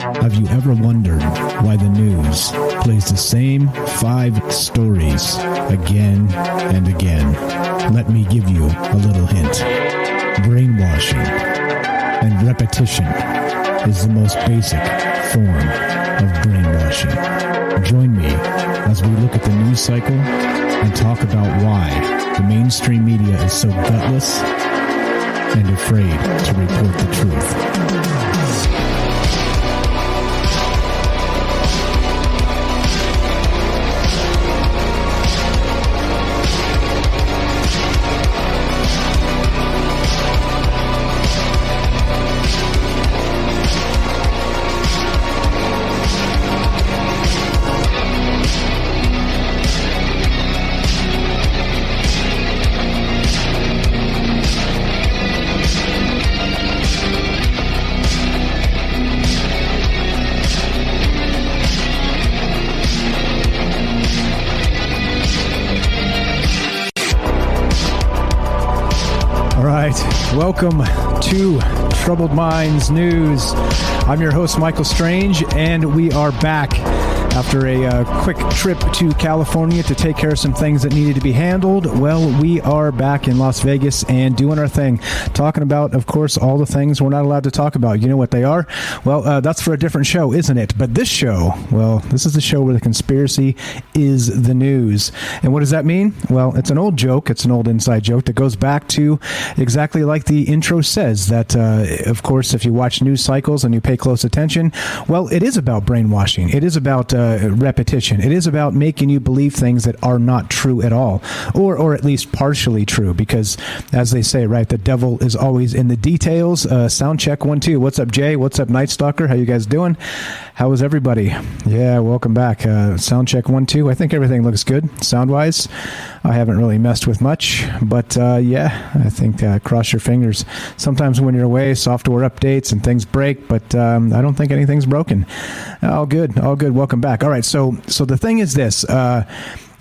Have you ever wondered why the news plays the same 5 stories again and again? Let me give you a little hint. Brainwashing and repetition is the most basic form of brainwashing. Join me as we look at the news cycle and talk about why the mainstream media is so gutless and afraid to report the truth. Welcome to Troubled Minds News. I'm your host, Michael Strange, and we are back after a quick trip to California to take care of some things that needed to be handled. Well, we are back in Las Vegas and doing our thing, talking about, of course, all the things we're not allowed to talk about. You know what they are? Well, that's for a different show, isn't it? But this show, well, this is the show where the conspiracy is the news. And what does that mean? Well, it's an old joke. It's an old inside joke that goes back to exactly like the intro says, that, of course, if you watch news cycles and you pay close attention, well, it is about brainwashing. It is about repetition. It is about making you believe things that are not true at all, or at least partially true, because as they say, right, the devil is always in the details. Sound check 1 2. What's up, Jay? What's up, Night Stalker? How you guys doing? How is everybody? Yeah, welcome back. Sound check 1 2. I think everything looks good sound wise. I haven't really messed with much, but yeah, I think cross your fingers. Sometimes when you're away, software updates and things break, but I don't think anything's broken. All good. Welcome back. All right, so the thing is this.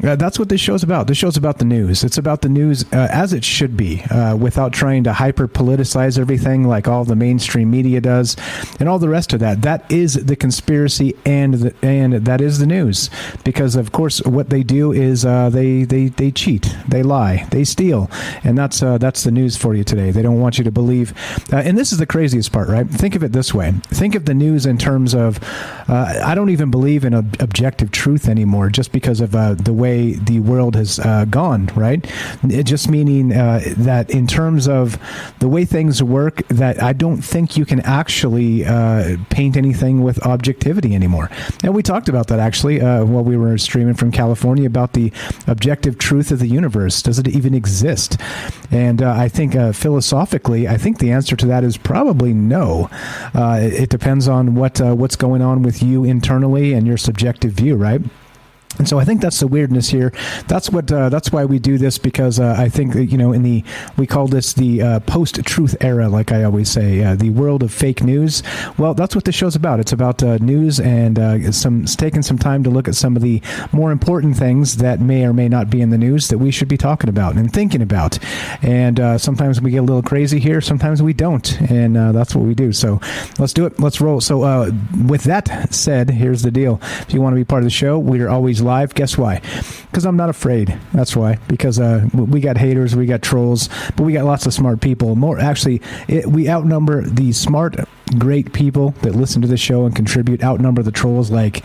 That's what this show's about. This show's about the news. It's about the news as it should be, without trying to hyper-politicize everything like all the mainstream media does and all the rest of that. That is the conspiracy, and that is the news. Because, of course, what they do is they cheat, they lie, they steal. And that's the news for you today. They don't want you to believe. And this is the craziest part, right? Think of it this way. Think of the news in terms of, I don't even believe in objective truth anymore, just because of the way the world has gone, right? It just meaning that in terms of the way things work, that I don't think you can actually paint anything with objectivity anymore. And we talked about that actually while we were streaming from California about the objective truth of the universe. Does it even exist? And I think philosophically, I think the answer to that is probably no. It depends on what's going on with you internally and your subjective view, right? And so I think that's the weirdness here. That's why we do this, because I think that, we call this the post-truth era, like I always say, the world of fake news. Well, that's what this show's about. It's about news and it's taking some time to look at some of the more important things that may or may not be in the news that we should be talking about and thinking about. And sometimes we get a little crazy here, sometimes we don't, and that's what we do. So let's do it. Let's roll. So with that said, here's the deal. If you want to be part of the show, we are always live. Guess why? Because I'm not afraid. That's why. Because we got haters, we got trolls, but we got lots of smart people. We outnumber the smart, great people that listen to the show and contribute, outnumber the trolls like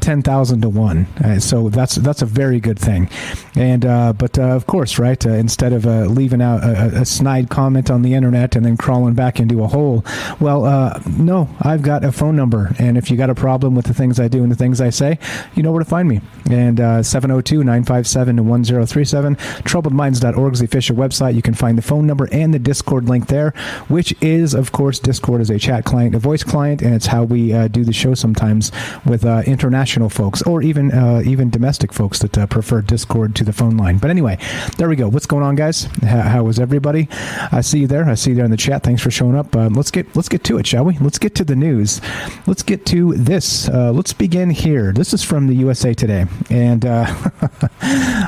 10,000 to 1. So that's a very good thing. And but of course, right? Instead of leaving out a snide comment on the internet and then crawling back into a hole, well, no, I've got a phone number, and if you got a problem with the things I do and the things I say, you know where to find me. And 702-957-1037. Troubledminds.org is the official website. You can find the phone number and the Discord link there, which is, of course, Discord is a chat client, a voice client, and it's how we do the show sometimes with international folks, or even domestic folks that prefer Discord to the phone line. But anyway, there we go. What's going on, guys? How is everybody? I see you there. I see you there in the chat. Thanks for showing up. Let's get to it, shall we? Let's get to the news. Let's get to this. Let's begin here. This is from the USA Today, and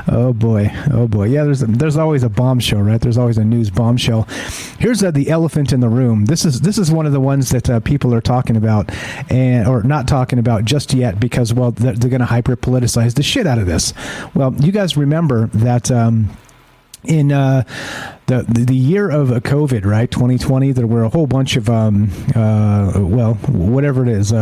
oh boy, yeah. There's always a bombshell, right? There's always a news bombshell. Here's the elephant in the room. This is one of the ones ones that people are talking about or not talking about just yet because, well, they're going to hyper politicize the shit out of this. Well, you guys remember that in the year of COVID, right, 2020, there were a whole bunch of, whatever it is,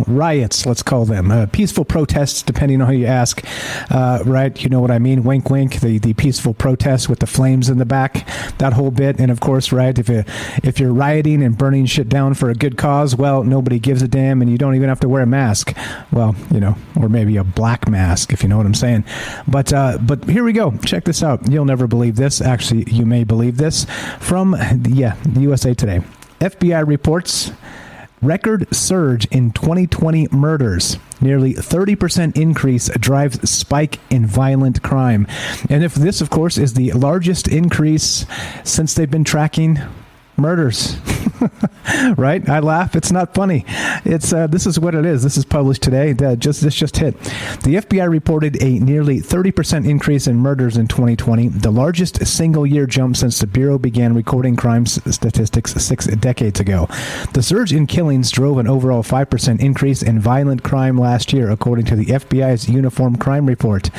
riots, let's call them, peaceful protests, depending on who you ask, right? You know what I mean? Wink, wink, the peaceful protests with the flames in the back, that whole bit. And of course, right, if you're rioting and burning shit down for a good cause, well, nobody gives a damn and you don't even have to wear a mask. Well, or maybe a black mask, if you know what I'm saying. But here we go. Check this out. You'll never believe this. Actually, you may believe this from the USA Today. FBI reports record surge in 2020 murders. Nearly 30% increase drives spike in violent crime. And if this, of course, is the largest increase since they've been tracking murders. Right? I laugh. It's not funny. It's this is what it is. This is published today. This just hit. The FBI reported a nearly 30% increase in murders in 2020, the largest single-year jump since the Bureau began recording crime statistics 6 decades ago. The surge in killings drove an overall 5% increase in violent crime last year, according to the FBI's Uniform Crime Report.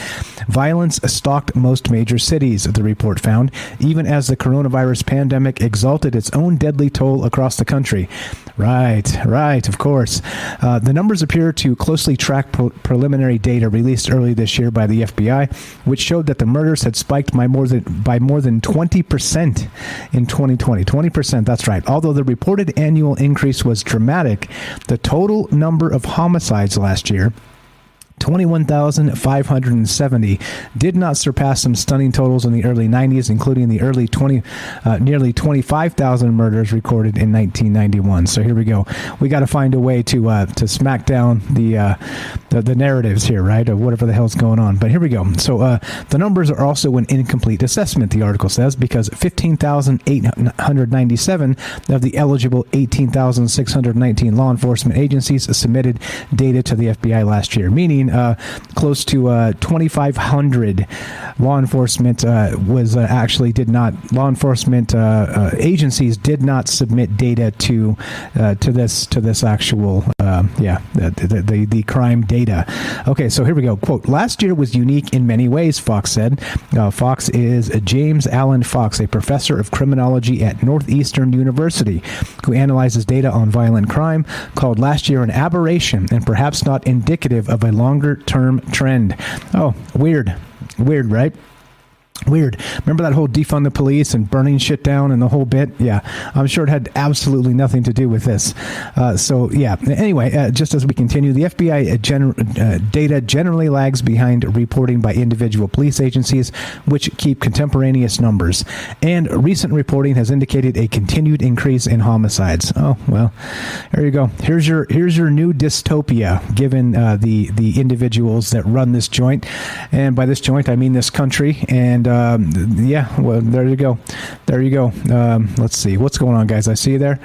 Violence stalked most major cities, the report found, even as the coronavirus pandemic exalted its own deadly toll across the country. Right, of course. The numbers appear to closely track preliminary data released early this year by the FBI, which showed that the murders had spiked by more than 20% in 2020. 20%, that's right. Although the reported annual increase was dramatic, the total number of homicides last year, 21,570, did not surpass some stunning totals in the early 90s, including the early nearly 25,000 murders recorded in 1991. So here we go. We got to find a way to smack down the narratives here, right, of whatever the hell's going on. But here we go. So the numbers are also an incomplete assessment, the article says, because 15,897 of the eligible 18,619 law enforcement agencies submitted data to the FBI last year, meaning close to 2,500 law enforcement agencies did not submit data to this actual the crime data. Okay, so here we go. Quote, last year was unique in many ways, Fox said. Fox is James Allen Fox, a professor of criminology at Northeastern University, who analyzes data on violent crime, called last year an aberration and perhaps not indicative of a longer-term trend. Oh, weird, right? Weird. Remember that whole defund the police and burning shit down and the whole bit? Yeah, I'm sure it had absolutely nothing to do with this. Anyway, just as we continue, the FBI data generally lags behind reporting by individual police agencies, which keep contemporaneous numbers. And recent reporting has indicated a continued increase in homicides. Oh, well, there you go. Here's your new dystopia, given the individuals that run this joint. And by this joint, I mean this country. And well, there you go. Let's see what's going on, guys. I see you there.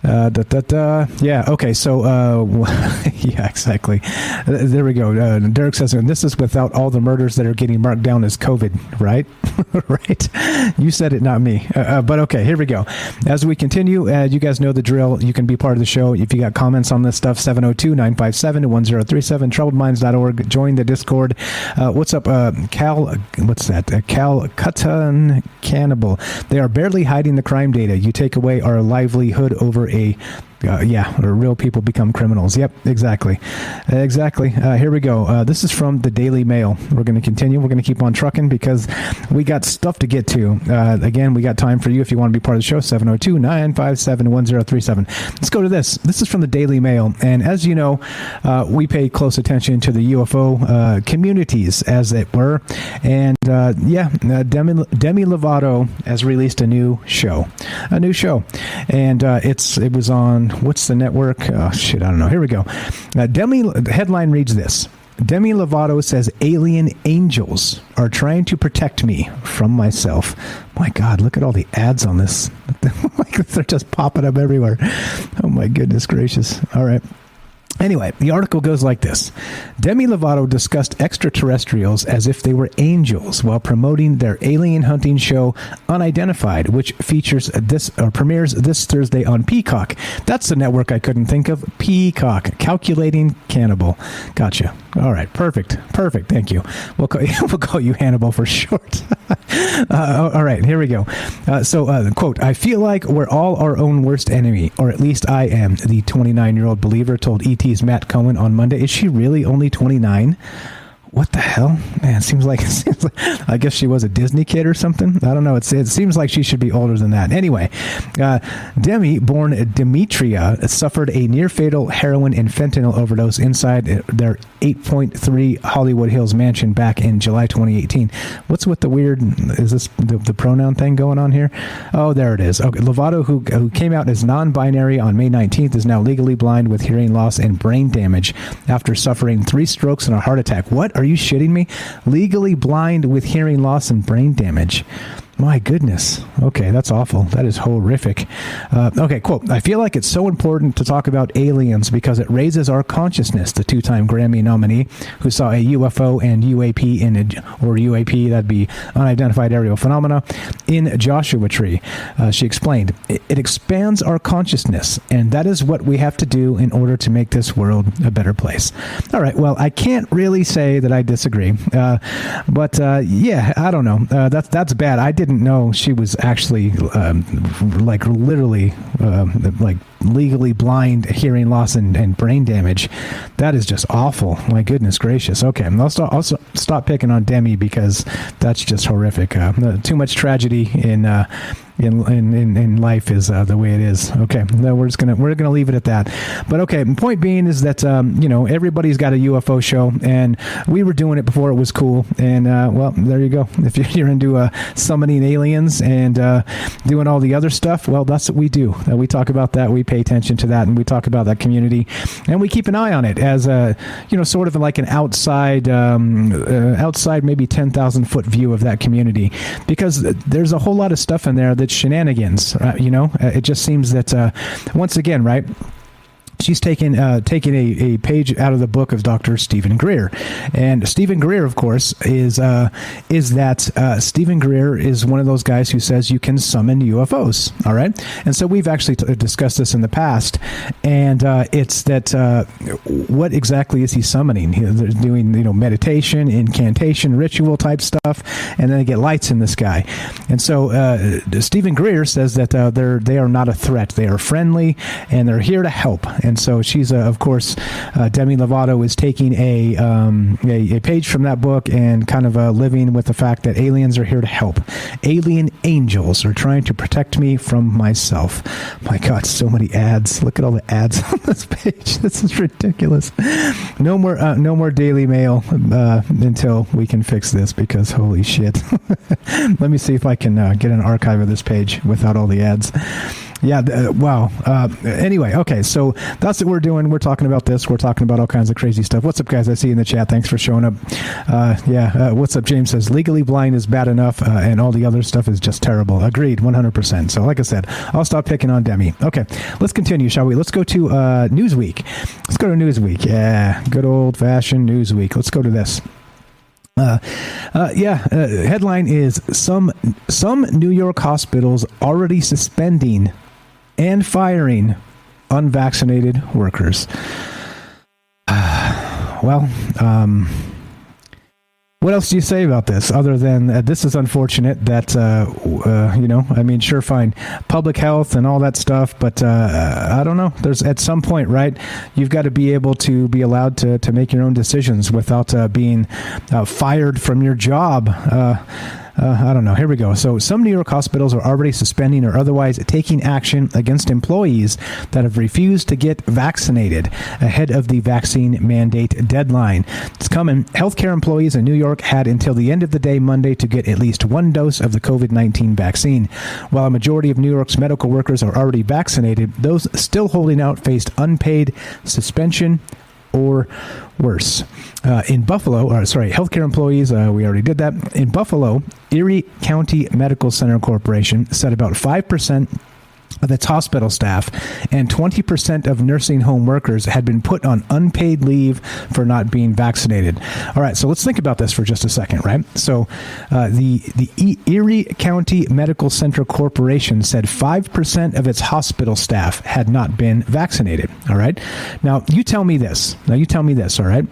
Yeah. Okay. So, yeah, exactly. There we go. Derek says, and this is without all the murders that are getting marked down as COVID, right? Right. You said it, not me. But okay, here we go. As we continue, you guys know the drill. You can be part of the show. If you got comments on this stuff, 702-957-1037, troubledminds.org. Join the Discord. What's up, Cal? What's that? Calcutta Cannibal. They are barely hiding the crime data. You take away our livelihood over real people become criminals. Yep, exactly. Here we go. This is from the Daily Mail. We're going to continue. We're going to keep on trucking because we got stuff to get to. Again, we got time for you if you want to be part of the show. 702-957-1037. Let's go to this. This is from the Daily Mail. And as you know, we pay close attention to the UFO communities, as it were. And Demi Lovato has released a new show. And it was on, what's the network? Oh, shit, I don't know. Here we go. The headline reads this. Demi Lovato says alien angels are trying to protect me from myself. My God, look at all the ads on this. Like, they're just popping up everywhere. Oh, my goodness gracious. All right. Anyway, the article goes like this. Demi Lovato discussed extraterrestrials as if they were angels while promoting their alien hunting show Unidentified, which premieres this Thursday on Peacock. That's the network I couldn't think of. Peacock. Calculating Cannibal. Gotcha. All right. Perfect. Thank you. We'll call you Hannibal for short. All right. Here we go. Quote, I feel like we're all our own worst enemy, or at least I am, the 29-year-old believer told ET's Matt Cohen on Monday. Is she really only 29? What the hell? Man, it seems like I guess she was a Disney kid or something. I don't know. It seems like she should be older than that. Anyway, Demi, born Demetria, suffered a near-fatal heroin and fentanyl overdose inside their 8.3 Hollywood Hills mansion back in July 2018. What's with the weird, is this the pronoun thing going on here? Oh, there it is. Okay, Lovato, who came out as non-binary on May 19th, is now legally blind with hearing loss and brain damage after suffering 3 strokes and a heart attack. What? Are you shitting me? Legally blind with hearing loss and brain damage. My goodness. Okay, that's awful. That is horrific. Okay, quote, I feel like it's so important to talk about aliens because it raises our consciousness, the 2-time Grammy nominee who saw a UFO and UAP or UAP, that'd be unidentified aerial phenomena, in Joshua Tree. She explained, it expands our consciousness, and that is what we have to do in order to make this world a better place. All right, well, I can't really say that I disagree, but yeah, I don't know. That's bad. I didn't know she was actually literally legally blind, hearing loss and brain damage. That is just awful. My goodness gracious. Okay, I'll stop picking on Demi because that's just horrific. Too much tragedy in life is the way it is. Okay, no, we're gonna leave it at that. But okay, the point being is that everybody's got a UFO show, and we were doing it before it was cool. And well, there you go. If you're into summoning aliens and doing all the other stuff, well, that's what we do. We talk about that. We pay attention to that, and we talk about that community, and we keep an eye on it as sort of like an outside maybe 10,000 foot view of that community, because there's a whole lot of stuff in there that's shenanigans. It just seems that once again, right, she's taken a page out of the book of Dr. Stephen Greer, and Stephen Greer, of course, is Stephen Greer is one of those guys who says you can summon UFOs. All right, and so we've actually discussed this in the past, and it's that what exactly is he summoning? They're doing meditation, incantation, ritual type stuff, and then they get lights in the sky. And so Stephen Greer says that they are not a threat; they are friendly, and they're here to help. And so she's, of course, Demi Lovato is taking a page from that book and kind of living with the fact that aliens are here to help. Alien angels are trying to protect me from myself. My God, so many ads. Look at all the ads on this page. This is ridiculous. No more Daily Mail until we can fix this, because holy shit. Let me see if I can get an archive of this page without all the ads. Yeah, wow. Anyway, okay, so that's what we're doing. We're talking about this. We're talking about all kinds of crazy stuff. What's up, guys? I see you in the chat. Thanks for showing up. What's up? James says, legally blind is bad enough, and all the other stuff is just terrible. Agreed, 100%. So like I said, I'll stop picking on Demi. Okay, let's continue, shall we? Let's go to Newsweek. Let's go to Newsweek. Yeah, good old-fashioned Newsweek. Let's go to this. Headline is some New York hospitals already suspending and firing unvaccinated workers. What else do you say about this other than this is unfortunate that, sure, fine, public health and all that stuff, but I don't know. There's at some point, right, you've got to be able to be allowed to make your own decisions without being fired from your job. I don't know. Here we go. So some New York hospitals are already suspending or otherwise taking action against employees that have refused to get vaccinated ahead of the vaccine mandate deadline. It's coming. Healthcare employees in New York had until the end of the day Monday to get at least one dose of the COVID-19 vaccine. While a majority of New York's medical workers are already vaccinated, those still holding out faced unpaid suspension or worse. In Buffalo, healthcare employees, we already did that. In Buffalo, Erie County Medical Center Corporation said about 5% of its hospital staff, and 20% of nursing home workers had been put on unpaid leave for not being vaccinated. All right, so let's think about this for just a second, right? So the Erie County Medical Center Corporation said 5% of its hospital staff had not been vaccinated. All right. Now, you tell me this. All right.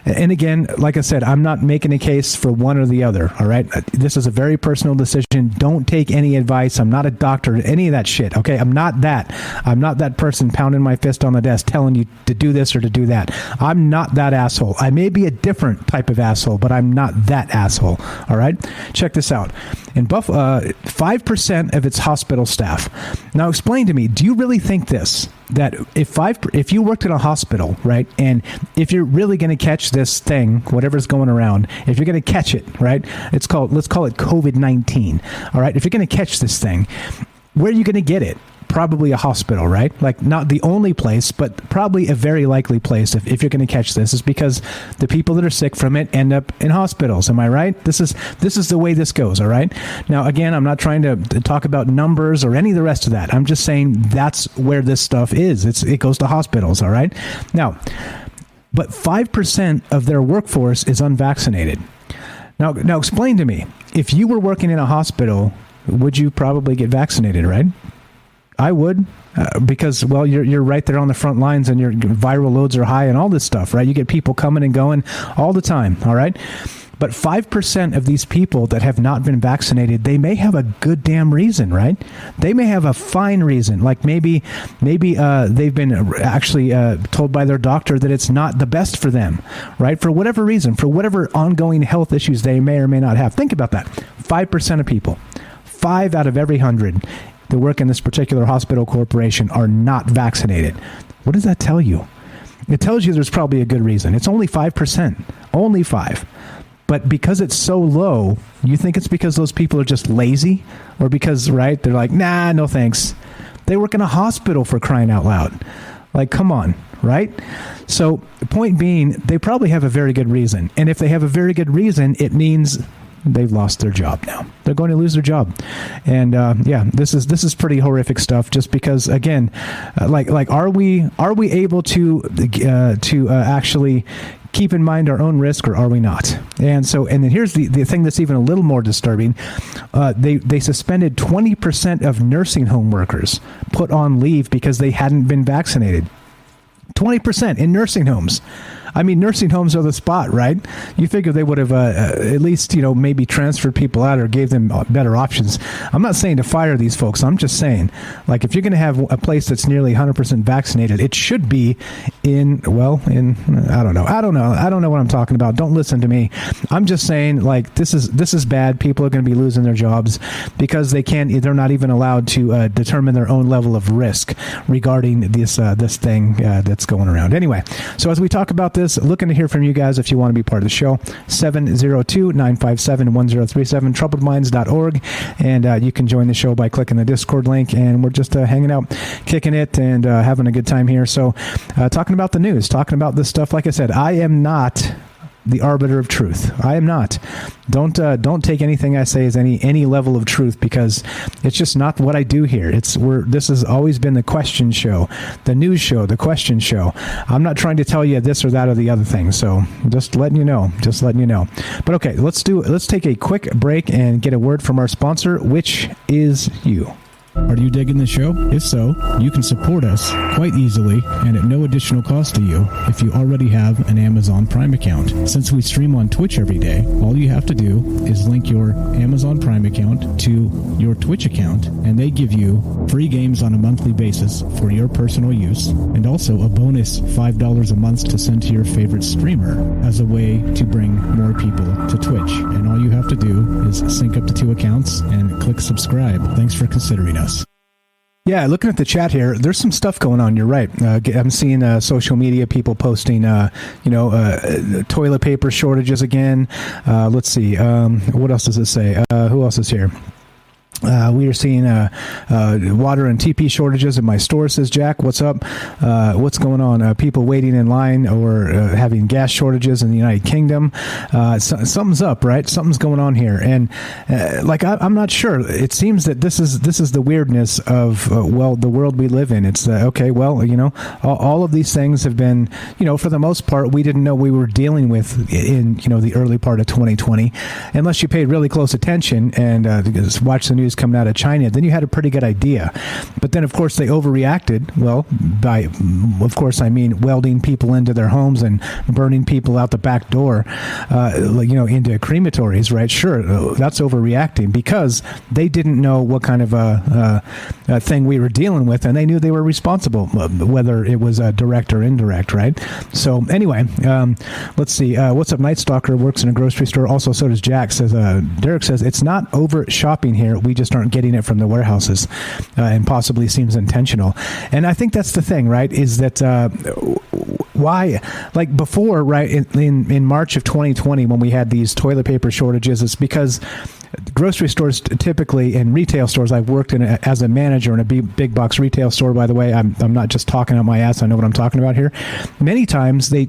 And again, like I said, I'm not making a case for one or the other. All right. This is a very personal decision. Don't take any advice. I'm not a doctor, any of that shit. Okay. I'm not that. I'm not that person pounding my fist on the desk telling you to do this or to do that. I'm not that asshole. I may be a different type of asshole, but I'm not that asshole. All right. Check this out. In 5% of its hospital staff. Now, explain to me, do you really think this? That if you worked in a hospital, right, and if you're really going to catch this thing, whatever's going around, if you're going to catch it, right, let's call it COVID-19, all right, if you're going to catch this thing, where are you going to get it? Probably a hospital, right? Like, not the only place, but probably a very likely place if you're going to catch this, is because the people that are sick from it end up in hospitals. Am I right? This is the way this goes, all right? Now, again, I'm not trying to talk about numbers or any of the rest of that. I'm just saying that's where this stuff is. It goes to hospitals, all right? Now, but 5% of their workforce is unvaccinated. Now explain to me, if you were working in a hospital, would you probably get vaccinated, right? I would, because, well, you're right there on the front lines and your viral loads are high and all this stuff, right? You get people coming and going all the time, all right? But 5% of these people that have not been vaccinated, they may have a good damn reason, right? They may have a fine reason. Like maybe they've been actually told by their doctor that it's not the best for them, right? For whatever reason, for whatever ongoing health issues they may or may not have. Think about that. 5% of people, 5 out of every 100 that work in this particular hospital corporation are not vaccinated. What does that tell you? It tells you there's probably a good reason. It's only 5%. Only 5. But because it's so low, you think it's because those people are just lazy? Or because, right, they're like, nah, no thanks. They work in a hospital, for crying out loud. Like, come on, right? So the point being, they probably have a very good reason. And if they have a very good reason, it means they've lost their job now. They're going to lose their job. And this is pretty horrific stuff, just because, again, are we able to actually keep in mind our own risk, or are we not? And then here's the thing that's even a little more disturbing. They suspended 20% of nursing home workers put on leave because they hadn't been vaccinated. 20% in nursing homes. I mean, nursing homes are the spot, right? You figure they would have at least, maybe transferred people out or gave them better options. I'm not saying to fire these folks. I'm just saying, like, if you're going to have a place that's nearly 100% vaccinated, it should be I don't know what I'm talking about. Don't listen to me. I'm just saying, like, this is bad. People are going to be losing their jobs because they're not even allowed to determine their own level of risk regarding this thing that's going around. Anyway, so as we talk about this, looking to hear from you guys if you want to be part of the show. 702-957-1037, troubledminds.org, and you can join the show by clicking the Discord link, and we're just hanging out, kicking it, and having a good time here. So talking about the news, talking about this stuff. Like I said, I am not the arbiter of truth. I am not. Don't take anything I say as any level of truth, because it's just not what I do here. This has always been the question show, the news show, the question show. I'm not trying to tell you this or that or the other thing. So just letting you know. But okay, let's take a quick break and get a word from our sponsor, which is you. Are you digging the show? If so, you can support us quite easily and at no additional cost to you if you already have an Amazon Prime account. Since we stream on Twitch every day, all you have to do is link your Amazon Prime account to your Twitch account, and they give you free games on a monthly basis for your personal use, and also a bonus $5 a month to send to your favorite streamer as a way to bring more people to Twitch. And all you have to do is sync up to 2 accounts and click subscribe. Thanks for considering us. Yeah, looking at the chat here, there's some stuff going on. You're right. I'm seeing social media people posting, toilet paper shortages again. Let's see. What else does it say? Who else is here? We are seeing water and TP shortages in my store, says Jack. What's up? What's going on? People waiting in line or having gas shortages in the United Kingdom. Something's up, right? Something's going on here. And I'm not sure. It seems that this is the weirdness of, the world we live in. It's, all of these things have been, for the most part, we didn't know we were dealing with in, the early part of 2020. Unless you paid really close attention and watch the news coming out of China, then you had a pretty good idea. But then, of course, they overreacted. Well, I mean welding people into their homes and burning people out the back door, into crematories, right? Sure, that's overreacting because they didn't know what kind of a thing we were dealing with, and they knew they were responsible, whether it was direct or indirect, right? So anyway, let's see. What's up, Night Stalker? Works in a grocery store. Also, so does Jack. Says Derek says it's not over shopping here. We just aren't getting it from the warehouses, and possibly seems intentional. And I think that's the thing, right? Is that why, like before, right, in March of 2020, when we had these toilet paper shortages, it's because grocery stores typically, and retail stores, I've worked in as a manager in a big box retail store, by the way. I'm not just talking out my ass. I know what I'm talking about here. Many times they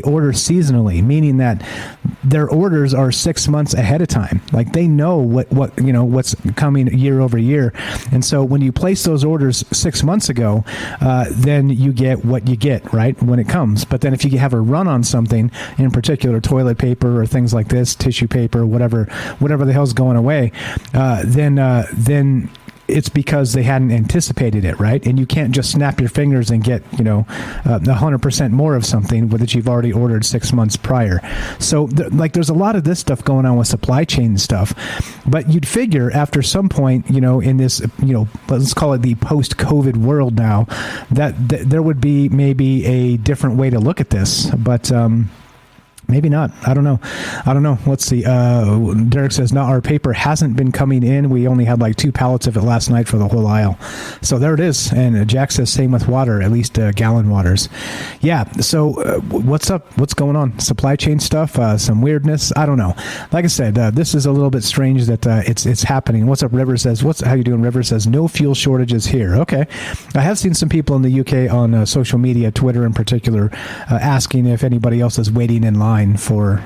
order seasonally, meaning that their orders are 6 months ahead of time. Like they know what's coming year over year. And so when you place those orders 6 months ago, then you get what you get, right, when it comes. But then if you have a run on something, in particular toilet paper or things like this, tissue paper, whatever the hell's going away, then it's because they hadn't anticipated it, right? And you can't just snap your fingers and get 100% more of something that you've already ordered 6 months prior. So there's a lot of this stuff going on with supply chain stuff. But you'd figure after some point, in this, let's call it the post-COVID world now, that there would be maybe a different way to look at this. But maybe not. I don't know. Let's see. Derek says, no, our paper hasn't been coming in. We only had like 2 pallets of it last night for the whole aisle. So there it is. And Jack says, same with water, at least gallon waters. Yeah. So what's up? What's going on? Supply chain stuff, some weirdness. I don't know. Like I said, this is a little bit strange that it's happening. What's up? River says, how you doing? River says, no fuel shortages here. Okay. I have seen some people in the UK on social media, Twitter in particular, asking if anybody else is waiting in line for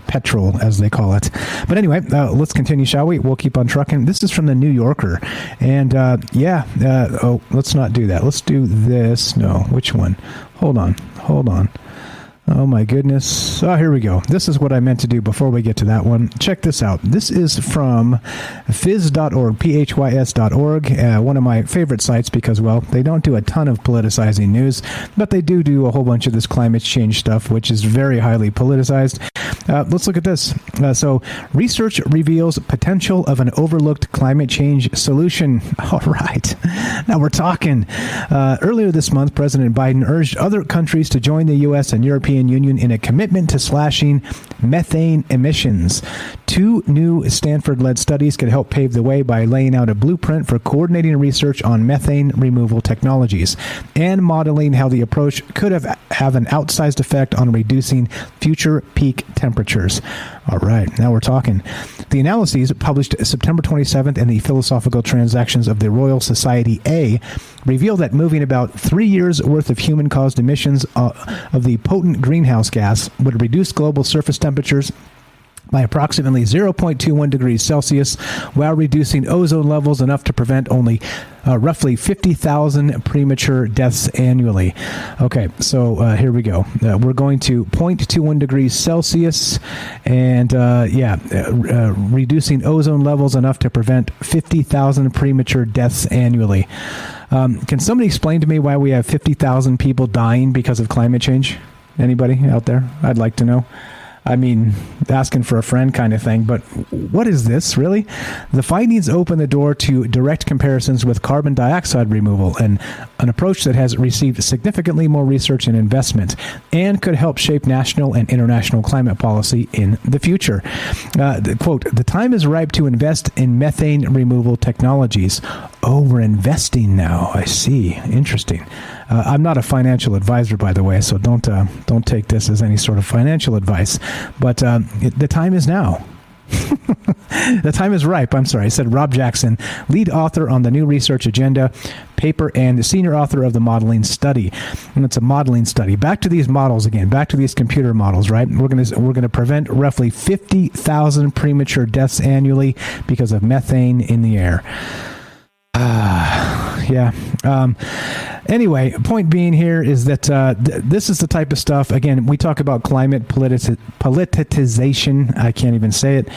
petrol, as they call it. But anyway, let's continue, shall we? We'll keep on trucking. This is from the New Yorker, and let's not do that. Let's do this. No, which one? Hold on. Oh my goodness. Oh, here we go. This is what I meant to do before we get to that one. Check this out. This is from phys.org, phys.org, one of my favorite sites because, well, they don't do a ton of politicizing news, but they do a whole bunch of this climate change stuff, which is very highly politicized. Let's look at this. So, research reveals potential of an overlooked climate change solution. All right. Now we're talking. Earlier this month, President Biden urged other countries to join the U.S. and European Union in a commitment to slashing methane emissions. 2 new Stanford-led studies could help pave the way by laying out a blueprint for coordinating research on methane removal technologies and modeling how the approach could have an outsized effect on reducing future peak temperatures. All right, now we're talking. The analyses published September 27th in the Philosophical Transactions of the Royal Society A reveal that moving about 3 years' worth of human-caused emissions of the potent greenhouse gas would reduce global surface temperatures by approximately 0.21 degrees Celsius, while reducing ozone levels enough to prevent only roughly 50,000 premature deaths annually. Okay, so here we go. We're going to 0.21 degrees Celsius and, reducing ozone levels enough to prevent 50,000 premature deaths annually. Can somebody explain to me why we have 50,000 people dying because of climate change? Anybody out there? I'd like to know. I mean, asking for a friend kind of thing, but what is this, really? The findings open the door to direct comparisons with carbon dioxide removal, and an approach that has received significantly more research and investment and could help shape national and international climate policy in the future. Quote, the time is ripe to invest in methane removal technologies. Oh, we're investing now. I see. Interesting. I'm not a financial advisor, by the way, so don't take this as any sort of financial advice. But the time is now. The time is ripe. I'm sorry. I said Rob Jackson, lead author on the new research agenda paper and senior author of the modeling study. And it's a modeling study. Back to these models again. Back to these computer models, right? We're going to prevent roughly 50,000 premature deaths annually because of methane in the air. Yeah. Anyway, point being here is that this is the type of stuff, again, we talk about climate politicization, I can't even say it,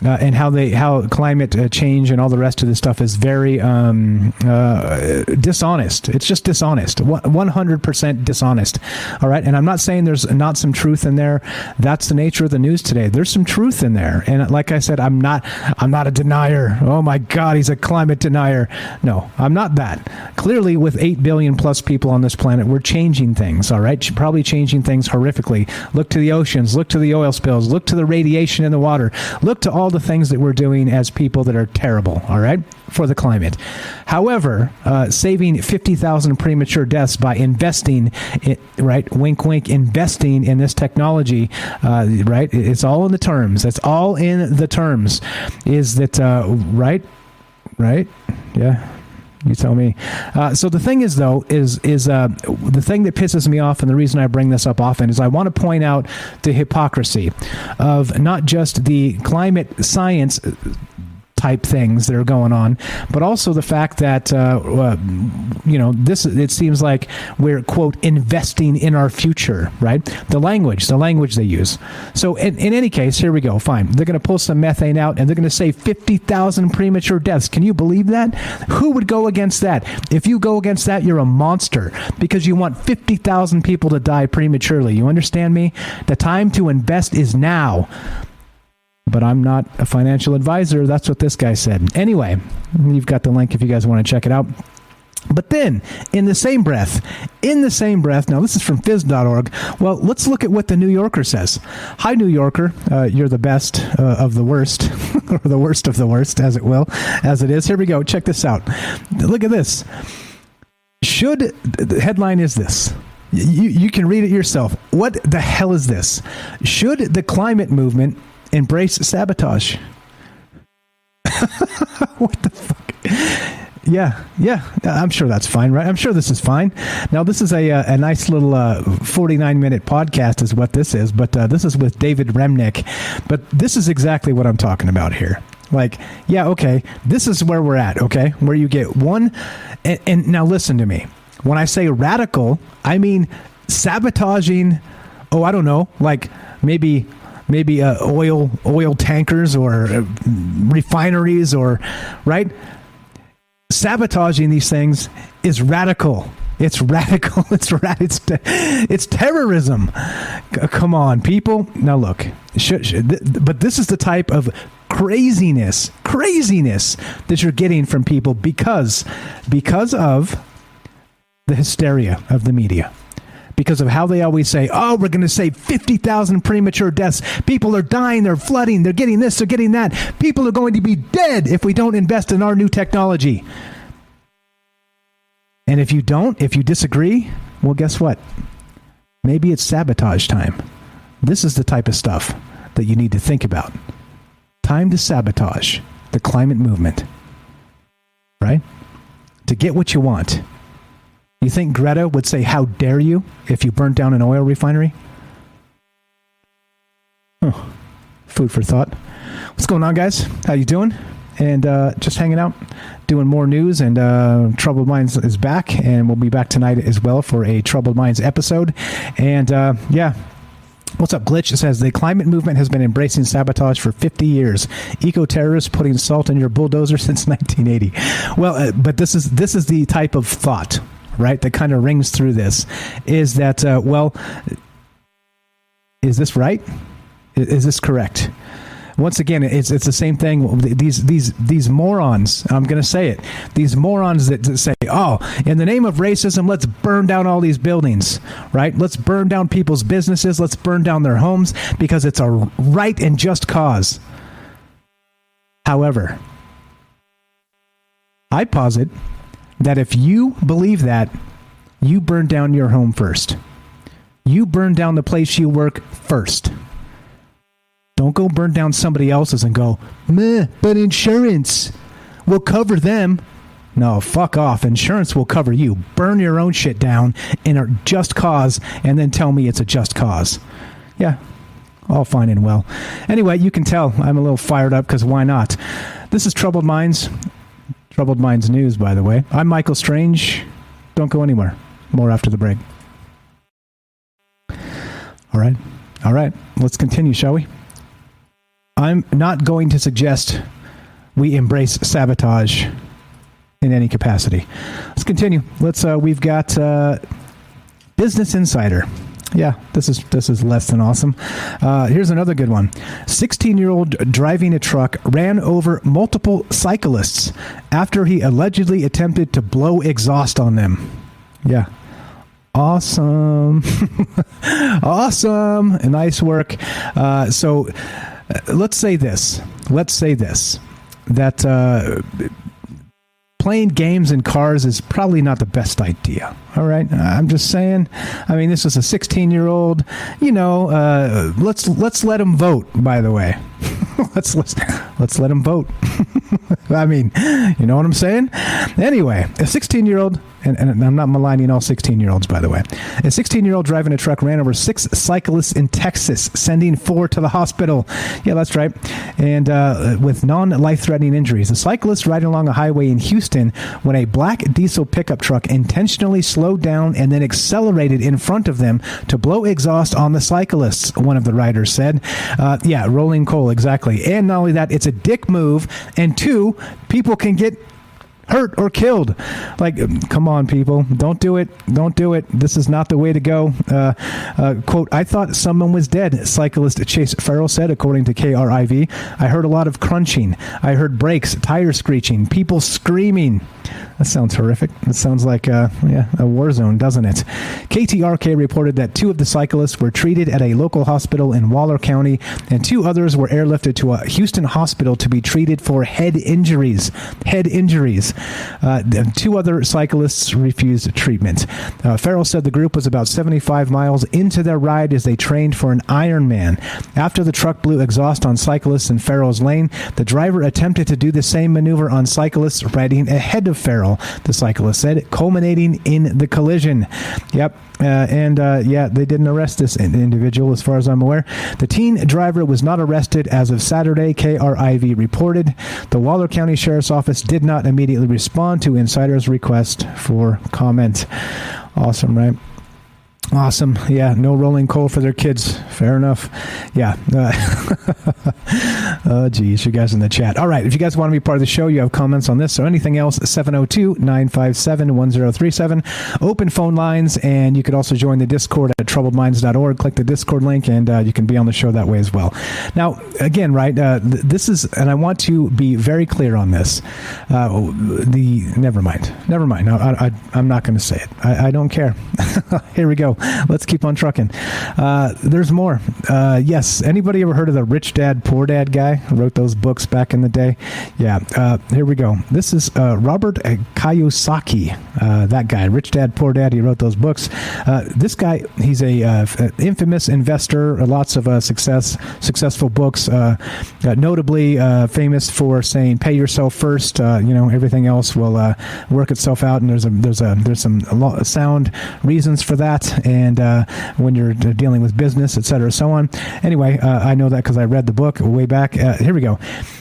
and how climate change and all the rest of this stuff is very dishonest. It's just dishonest, 100% dishonest. All right, and I'm not saying there's not some truth in there. That's the nature of the news today. There's some truth in there, and like I said, I'm not a denier. Oh my God, he's a climate denier. No, I'm not that. Clearly, with 8 billion plus people on this planet, we're changing things, all right? Probably changing things horrifically. Look to the oceans, look to the oil spills, look to the radiation in the water, look to all the things that we're doing as people that are terrible, all right, for the climate. However, saving 50,000 premature deaths by investing, right, wink, wink, investing in this technology, right, it's all in the terms. That's all in the terms. Is that right? Right? Yeah. You tell me. So the thing is, though, is the thing that pisses me off, and the reason I bring this up often, is I want to point out the hypocrisy of not just the climate science type things that are going on, but also the fact that this, it seems like we're, quote, investing in our future, right? The language they use. So in any case, here we go. Fine, they're going to pull some methane out, and they're going to save 50,000 premature deaths. Can you believe that? Who would go against that? If you go against that, you're a monster, because you want 50,000 people to die prematurely. You understand me? The time to invest is now. But I'm not a financial advisor. That's what this guy said. Anyway, you've got the link if you guys want to check it out. But then, in the same breath, now this is from phys.org. Well, let's look at what the New Yorker says. Hi, New Yorker. You're the best of the worst, or the worst of the worst, as it is. Here we go. Check this out. Look at this. The headline is this. You can read it yourself. What the hell is this? Should the climate movement embrace sabotage? What the fuck? Yeah, I'm sure that's fine, right? I'm sure this is fine. Now, this is a nice little 49-minute podcast is what this is, but this is with David Remnick. But this is exactly what I'm talking about here. Like, yeah, okay, this is where we're at, okay? Where you get one, and now listen to me. When I say radical, I mean sabotaging, I don't know, like maybe oil tankers or refineries, or right. Sabotaging these things is radical. It's radical. It's terrorism. Come on, people. Now look, but this is the type of craziness that you're getting from people because of the hysteria of the media. Because of how they always say, we're going to save 50,000 premature deaths. People are dying, they're flooding, they're getting this, they're getting that. People are going to be dead if we don't invest in our new technology. And if you disagree, well, guess what? Maybe it's sabotage time. This is the type of stuff that you need to think about. Time to sabotage the climate movement. Right? To get what you want. You think Greta would say, "How dare you," if you burnt down an oil refinery? Oh, food for thought. What's going on, guys? How you doing? And just hanging out, doing more news. And Troubled Minds is back, and we'll be back tonight as well for a Troubled Minds episode. And yeah. What's up, Glitch? It says, the climate movement has been embracing sabotage for 50 years. Eco-terrorists putting salt in your bulldozer since 1980. Well, but this is the type of thought, right, that kind of rings through this, is that, is this right? Is this correct? Once again, it's the same thing. These morons, I'm going to say it, these morons that say, in the name of racism, let's burn down all these buildings, right? Let's burn down people's businesses. Let's burn down their homes because it's a right and just cause. However, I posit that if you believe that, you burn down your home first. You burn down the place you work first. Don't go burn down somebody else's and go, meh, but insurance will cover them. No, fuck off. Insurance will cover you. Burn your own shit down in a just cause and then tell me it's a just cause. Yeah, all fine and well. Anyway, you can tell I'm a little fired up because why not? This is Troubled Minds. Troubled Minds News, by the way. I'm Michael Strange. Don't go anywhere. More after the break. All right. Let's continue, shall we? I'm not going to suggest we embrace sabotage in any capacity. Let's continue. We've got Business Insider. Yeah, this is less than awesome. Here's another good one. 16-year-old driving a truck ran over multiple cyclists after he allegedly attempted to blow exhaust on them. Yeah. Awesome. Awesome. Nice work. So let's say this. That playing games in cars is probably not the best idea. All right, I'm just saying. I mean, this is a 16-year-old. Let's let him vote. By the way, let's let him vote. I mean, you know what I'm saying? Anyway, a 16-year-old, and I'm not maligning all 16-year-olds, by the way. A 16-year-old driving a truck ran over 6 cyclists in Texas, sending 4 to the hospital. Yeah, that's right. And with non-life-threatening injuries. A cyclist riding along a highway in Houston when a black diesel pickup truck intentionally slowed down and then accelerated in front of them to blow exhaust on the cyclists, one of the riders said. Yeah, rolling coal, exactly. And not only that, it's a dick move, and 2, people can get hurt or killed. Like, come on, people. Don't do it. This is not the way to go. Quote, I thought someone was dead, cyclist Chase Farrell said, according to KRIV. I heard a lot of crunching. I heard brakes, tires screeching, people screaming. That sounds horrific. That sounds like a war zone, doesn't it? KTRK reported that 2 of the cyclists were treated at a local hospital in Waller County, and 2 others were airlifted to a Houston hospital to be treated for head injuries. 2 other cyclists refused treatment. Farrell said the group was about 75 miles into their ride as they trained for an Ironman. After the truck blew exhaust on cyclists in Farrell's lane, the driver attempted to do the same maneuver on cyclists riding ahead of Farrell, the cyclist said, culminating in the collision. Yep. They didn't arrest this individual as far as I'm aware. The teen driver was not arrested as of Saturday, KRIV reported. The Waller County Sheriff's Office did not immediately respond to Insider's request for comment. Awesome, right? Awesome. Yeah, no rolling coal for their kids. Fair enough. Yeah. Oh, geez, you guys in the chat. All right, if you guys want to be part of the show, you have comments on this or anything else, 702-957-1037. Open phone lines, and you could also join the Discord at troubledminds.org. Click the Discord link, and you can be on the show that way as well. Now, again, right, this is, and I want to be very clear on this. Never mind. No, I'm not going to say it. I don't care. Here we go. Let's keep on trucking. There's more. Yes. Anybody ever heard of the Rich Dad, Poor Dad guy who wrote those books back in the day? Yeah. Here we go. This is Robert Kiyosaki. That guy, Rich Dad, Poor Dad. He wrote those books. This guy, he's a infamous investor. Lots of successful books. Notably famous for saying, "Pay yourself first." Everything else will work itself out. And there's some sound reasons for that. And when you're dealing with business, et cetera, so on. Anyway, I know that because I read the book way back. Here we go.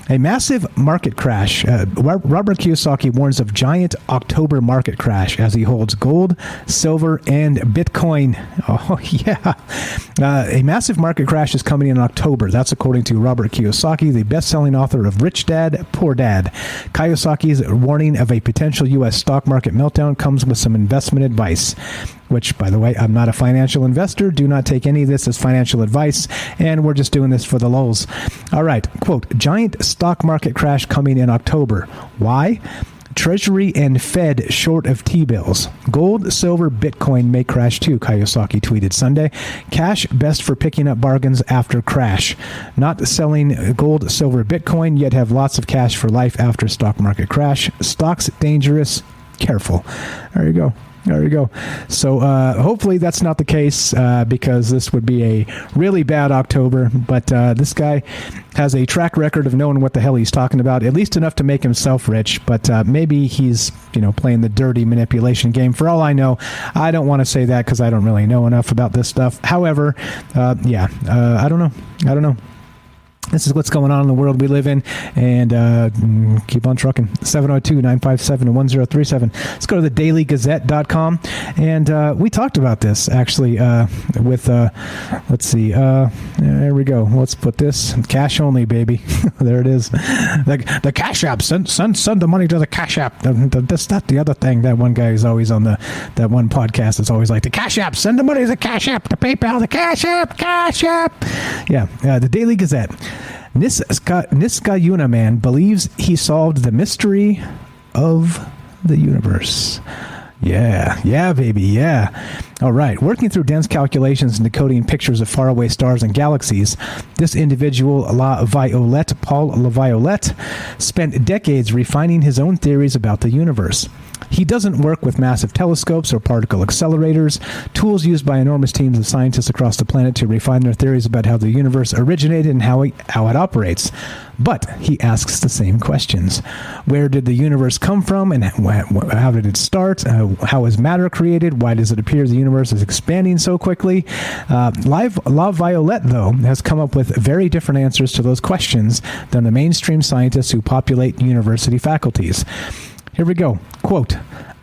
A massive market crash. Robert Kiyosaki warns of giant October market crash as he holds gold, silver, and Bitcoin. Oh, yeah. A massive market crash is coming in October. That's according to Robert Kiyosaki, the best-selling author of Rich Dad, Poor Dad. Kiyosaki's warning of a potential U.S. stock market meltdown comes with some investment advice, which, by the way, I'm not a financial investor. Do not take any of this as financial advice, and we're just doing this for the lulz. All right, quote, giant stock market crash coming in October. Why? Treasury and Fed short of T-bills. Gold, silver, Bitcoin may crash too, Kiyosaki tweeted Sunday. Cash best for picking up bargains after crash. Not selling gold, silver, Bitcoin, yet have lots of cash for life after stock market crash. Stocks dangerous. Careful. There you go. There you go. So hopefully that's not the case because this would be a really bad October. But this guy has a track record of knowing what the hell he's talking about, at least enough to make himself rich. But maybe he's, playing the dirty manipulation game. For all I know, I don't want to say that because I don't really know enough about this stuff. However, I don't know. This is what's going on in the world we live in, and keep on trucking. 702-957-1037. Let's go to thedailygazette.com, and we talked about this, actually, with, let's see, there we go. Let's put this, cash only, baby. There it is. The Cash App, send the money to the Cash App. This, that, the other thing. That one guy is always on that one podcast. It's always like, the Cash App, send the money to the Cash App, the PayPal, the Cash App. Yeah, the Daily Gazette. Niskayuna man believes he solved the mystery of the universe. Yeah, baby, yeah. All right. Working through dense calculations and decoding pictures of faraway stars and galaxies, this individual, Paul LaViolette, spent decades refining his own theories about the universe. He doesn't work with massive telescopes or particle accelerators, tools used by enormous teams of scientists across the planet to refine their theories about how the universe originated and how it operates. But he asks the same questions. Where did the universe come from, and how did it start? How is matter created? Why does it appear the universe is expanding so quickly? LaViolette, though, has come up with very different answers to those questions than the mainstream scientists who populate university faculties. Here we go. Quote,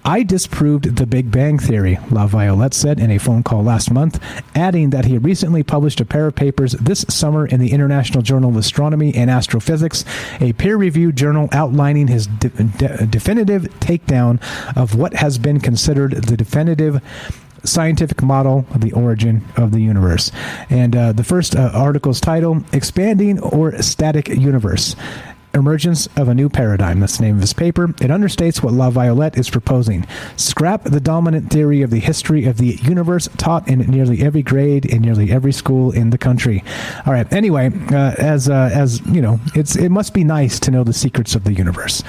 I disproved the Big Bang Theory, LaViolette said in a phone call last month, adding that he recently published a pair of papers this summer in the International Journal of Astronomy and Astrophysics, a peer-reviewed journal outlining his definitive takedown of what has been considered the definitive scientific model of the origin of the universe. And the first article's title, Expanding or Static Universe. Emergence of a New Paradigm. That's the name of his paper. It understates what LaViolette is proposing. Scrap the dominant theory of the history of the universe taught in nearly every grade in nearly every school in the country. All right. Anyway, as you know, it must be nice to know the secrets of the universe.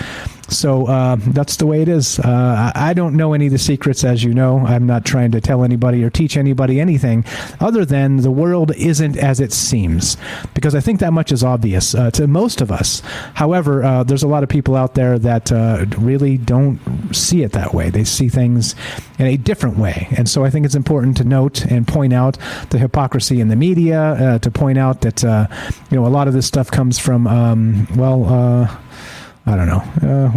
So that's the way it is. I don't know any of the secrets, as you know. I'm not trying to tell anybody or teach anybody anything other than the world isn't as it seems, because I think that much is obvious to most of us. However, there's a lot of people out there that really don't see it that way. They see things in a different way. And so I think it's important to note and point out the hypocrisy in the media, to point out that, a lot of this stuff comes from, I don't know. I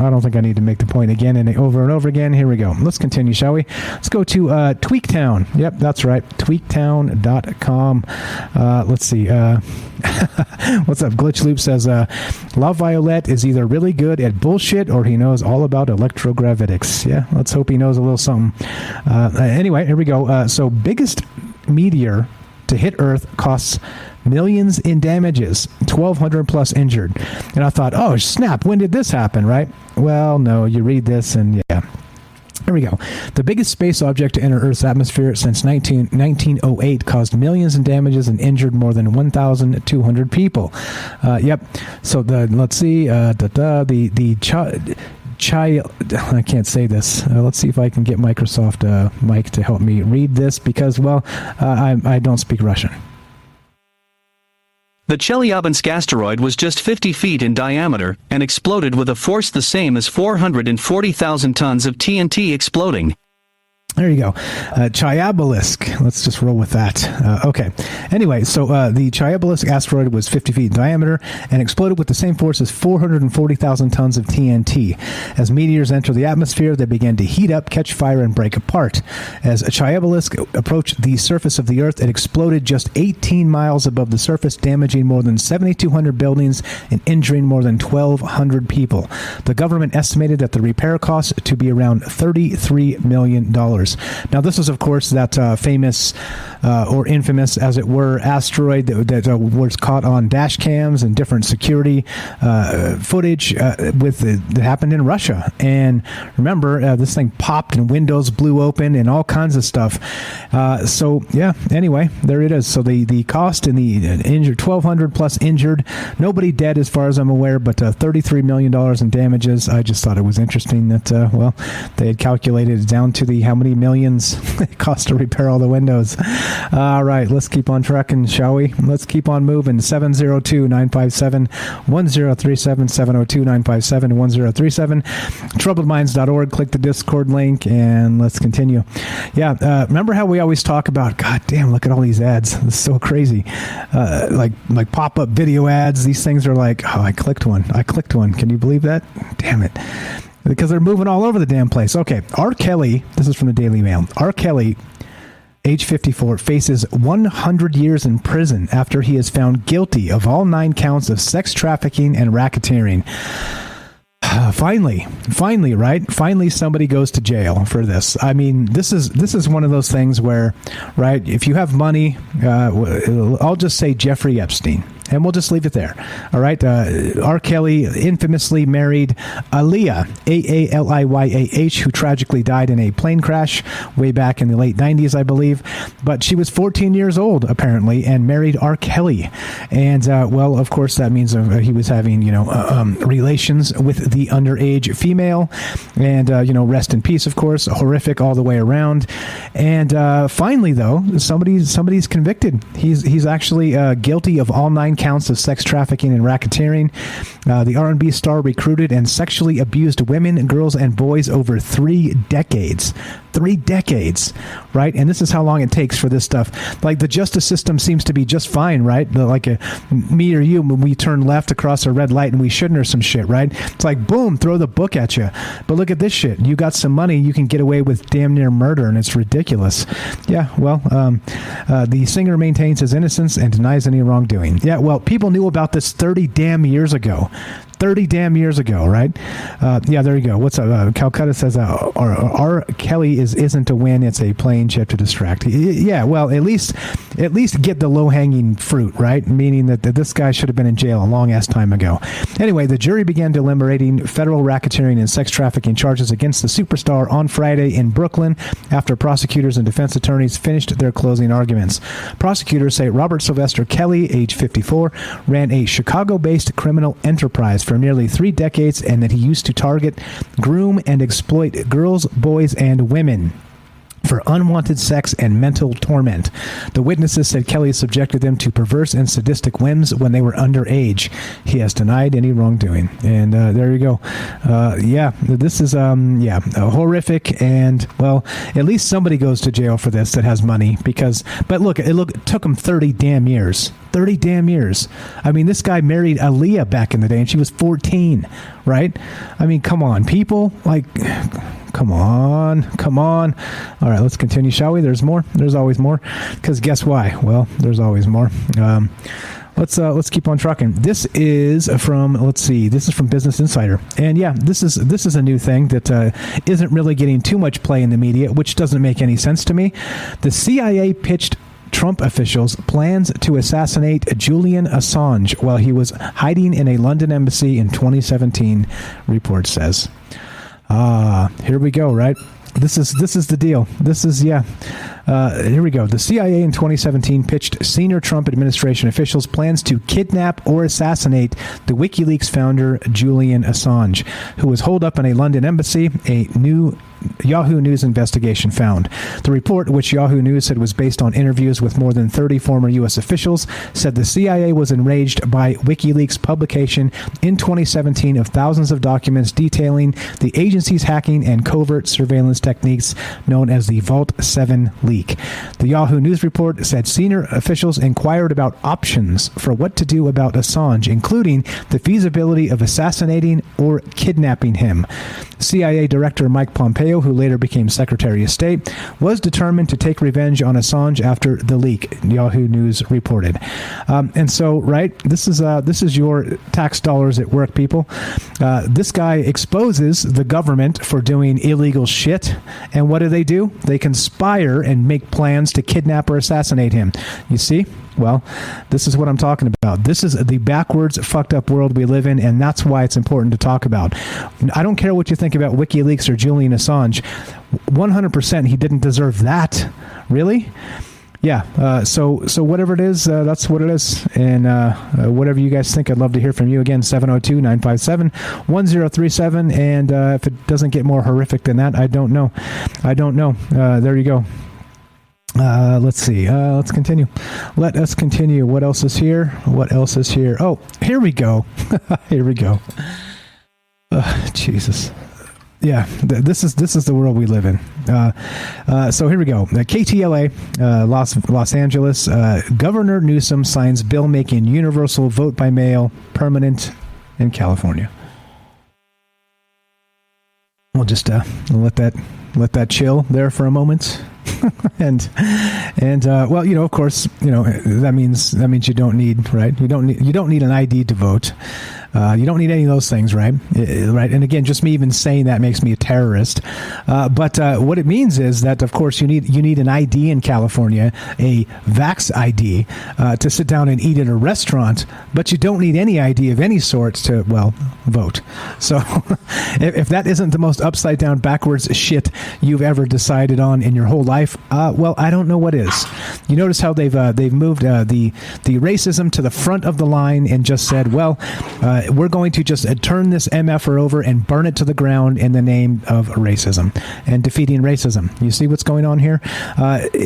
don't think I need to make the point again and over again. Here we go. Let's continue, shall we? Let's go to Tweaktown. Yep, that's right. Tweaktown.com. Let's see. What's up? Glitch Loop says, LaViolette is either really good at bullshit or he knows all about electrogravitics. Yeah, let's hope he knows a little something. Anyway, here we go. So biggest meteor to hit Earth costs millions in damages, 1,200 plus injured. And I thought, oh, snap, when did this happen, right? Well, no, you read this and yeah. Here we go. The biggest space object to enter Earth's atmosphere since 1908 caused millions in damages and injured more than 1,200 people. Yep. So let's see. I can't say this. Let's see if I can get Microsoft Mike to help me read this because, I don't speak Russian. The Chelyabinsk asteroid was just 50 feet in diameter and exploded with a force the same as 440,000 tons of TNT exploding. There you go. Chelyabinsk. Let's just roll with that. Okay. Anyway, so the Chelyabinsk asteroid was 50 feet in diameter and exploded with the same force as 440,000 tons of TNT. As meteors enter the atmosphere, they begin to heat up, catch fire, and break apart. As Chelyabinsk approached the surface of the Earth, it exploded just 18 miles above the surface, damaging more than 7,200 buildings and injuring more than 1,200 people. The government estimated that the repair cost to be around $33 million. Now, this was, of course, that famous or infamous, as it were, asteroid that was caught on dash cams and different security footage that happened in Russia. And remember, this thing popped and windows blew open and all kinds of stuff. So, yeah, anyway, there it is. So the cost and the injured, 1,200 plus injured, nobody dead as far as I'm aware, but $33 million in damages. I just thought it was interesting that, they had calculated it down to how many millions it cost to repair all the windows. All right, let's keep on trucking, shall we? Let's keep on moving. 702-957-1037, 702-957-1037, troubledminds.org. Click the Discord link, and let's continue. Yeah, remember how we always talk about, God damn, look at all these ads. It's so crazy. Like pop-up video ads. These things are like, oh, I clicked one. Can you believe that? Damn it. Because they're moving all over the damn place. Okay, R. Kelly, this is from the Daily Mail. R. Kelly, age 54, faces 100 years in prison after he is found guilty of all 9 counts of sex trafficking and racketeering. Finally, right? Finally, somebody goes to jail for this. I mean, this is one of those things where, right, if you have money, I'll just say Jeffrey Epstein. And we'll just leave it there. All right. R. Kelly infamously married Aaliyah, Aaliyah, who tragically died in a plane crash way back in the late 90s, I believe. But she was 14 years old, apparently, and married R. Kelly. And, well, of course, that means he was having, relations with the underage female. And, rest in peace, of course. Horrific all the way around. And finally, though, somebody's convicted. He's actually guilty of all 9 counts of sex trafficking and racketeering. The R&B star recruited and sexually abused women, girls, and boys over 3 decades. 3 decades, right? And this is how long it takes for this stuff. Like, the justice system seems to be just fine, right? Like me or you, when we turn left across a red light and we shouldn't, or some shit, right? It's like, boom, throw the book at you. But look at this shit. You got some money, you can get away with damn near murder, and it's ridiculous. Yeah, well, the singer maintains his innocence and denies any wrongdoing. Yeah, well, people knew about this 30 damn years ago. 30 damn years ago, right? Yeah, there you go. What's up? Calcutta says R. Kelly isn't a win; it's a playing chip to distract. Yeah, well, at least get the low hanging fruit, right? Meaning that this guy should have been in jail a long ass time ago. Anyway, the jury began deliberating federal racketeering and sex trafficking charges against the superstar on Friday in Brooklyn after prosecutors and defense attorneys finished their closing arguments. Prosecutors say Robert Sylvester Kelly, age 54, ran a Chicago-based criminal enterprise for nearly 3 decades, and that he used to target, groom, and exploit girls, boys, and women for unwanted sex and mental torment. The witnesses said Kelly subjected them to perverse and sadistic whims when they were underage. He has denied any wrongdoing. And there you go. Yeah, this is horrific. And, well, at least somebody goes to jail for this that has money. But look, it took him 30 damn years. 30 damn years. I mean, this guy married Aaliyah back in the day, and she was 14, right? I mean, come on, people. Like, come on. All right, let's continue, shall we? There's more. There's always more. Because guess why? Well, there's always more. Let's keep on trucking. This is from Business Insider. And yeah, this is a new thing that isn't really getting too much play in the media, which doesn't make any sense to me. The CIA pitched Trump officials plans to assassinate Julian Assange while he was hiding in a London embassy in 2017, report says. Here we go, right? This is the deal. Here we go. The CIA in 2017 pitched senior Trump administration officials plans to kidnap or assassinate the WikiLeaks founder Julian Assange, who was holed up in a London embassy, a new Yahoo News investigation found. The report, which Yahoo News said was based on interviews with more than 30 former U.S. officials, said the CIA was enraged by WikiLeaks' publication in 2017 of thousands of documents detailing the agency's hacking and covert surveillance techniques known as the Vault 7 leak. The Yahoo News report said senior officials inquired about options for what to do about Assange, including the feasibility of assassinating or kidnapping him. CIA Director Mike Pompeo Pompeo, who later became Secretary of State, was determined to take revenge on Assange after the leak, Yahoo News reported. And so, right, this is your tax dollars at work, people. This guy exposes the government for doing illegal shit, and what do? They conspire and make plans to kidnap or assassinate him. You see? Well, this is what I'm talking about. This is the backwards, fucked up world we live in, and that's why it's important to talk about. I don't care what you think about WikiLeaks or Julian Assange. 100% he didn't deserve that. Really? Yeah. So whatever it is, that's what it is. And whatever you guys think, I'd love to hear from you. Again, 702-957-1037. And if it doesn't get more horrific than that, I don't know. There you go. Let's see. Let's continue. Let us continue. What else is here? Oh, here we go. Here we go. Jesus. Yeah, this is the world we live in. So here we go. KTLA, Los Angeles. Governor Newsom signs bill making universal vote by mail permanent in California. We'll just let that chill there for a moment. and well, of course, that means you don't need, right? You don't need an ID to vote. You don't need any of those things, right? Right. And again, just me even saying that makes me a terrorist. But what it means is that, of course, you need an ID in California, a Vax ID, to sit down and eat at a restaurant. But you don't need any ID of any sort to, well, vote. So if that isn't the most upside down, backwards shit you've ever decided on in your whole life, well, I don't know what is. You notice how they've moved the racism to the front of the line and just said, well, we're going to just turn this MFR over and burn it to the ground in the name of racism and defeating racism. You see what's going on here?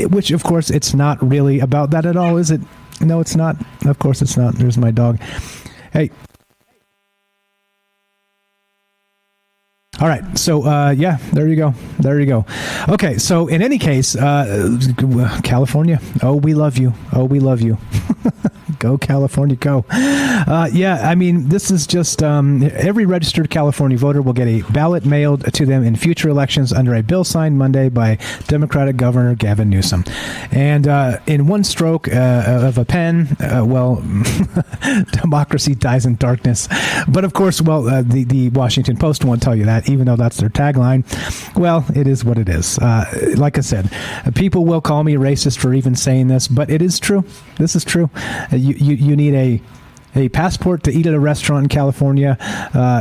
Which, of course, it's not really about that at all, is it? No, it's not. Of course it's not. There's my dog. Hey. All right. So, yeah, there you go. Okay. So in any case, California. Oh, we love you. Go California, go. Yeah, I mean, this is just every registered California voter will get a ballot mailed to them in future elections under a bill signed Monday by Democratic Governor Gavin Newsom. And in one stroke of a pen, well, democracy dies in darkness. But of course, well, the Washington Post won't tell you that, even though that's their tagline. Well, it is what it is. Like I said, people will call me racist for even saying this, but it is true. This is true. You need a passport to eat at a restaurant in California,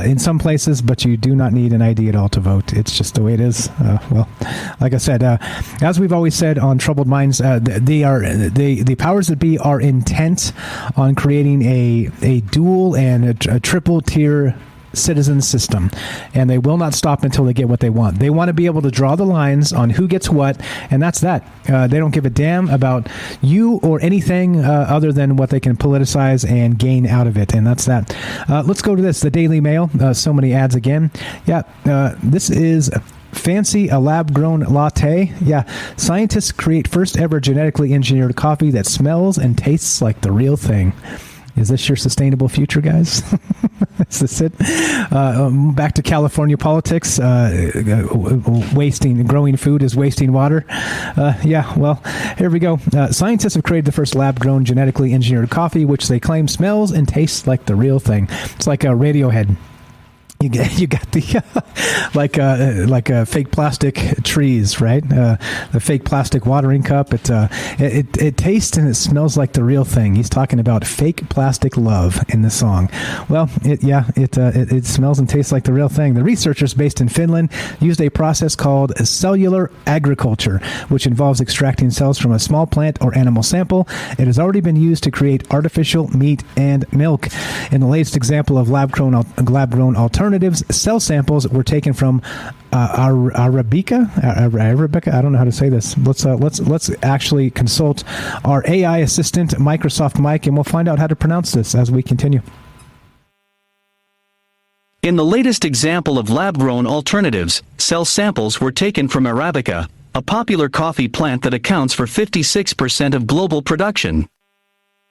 in some places, but you do not need an ID at all to vote. It's just the way it is. Well, like I said, as we've always said on Troubled Minds, the powers that be are intent on creating a dual and a triple tier citizen system, and they will not stop until they get what they want. They want to be able to draw the lines on who gets what, and that's that. They don't give a damn about you or anything other than what they can politicize and gain out of it, and that's that. Let's go to this, the Daily Mail. So many ads again. Yeah, this is fancy, a lab-grown latte. Yeah, scientists create first ever genetically engineered coffee that smells and tastes like the real thing. Is this your sustainable future, guys? Is this it? Back to California politics. Growing food is wasting water. Yeah, well, here we go. Scientists have created the first lab-grown genetically engineered coffee, which they claim smells and tastes like the real thing. It's like a Radiohead. You got the like fake plastic trees, right? The fake plastic watering cup. It tastes and it smells like the real thing. He's talking about fake plastic love in the song. Well, it smells and tastes like the real thing. The researchers based in Finland used a process called cellular agriculture, which involves extracting cells from a small plant or animal sample. It has already been used to create artificial meat and milk. In the latest example of lab-grown alternatives, cell samples were taken from Arabica. I don't know how to say this. Let's actually consult our AI assistant, Microsoft Mike, and we'll find out how to pronounce this as we continue. In the latest example of lab-grown alternatives, cell samples were taken from Arabica, a popular coffee plant that accounts for 56% of global production.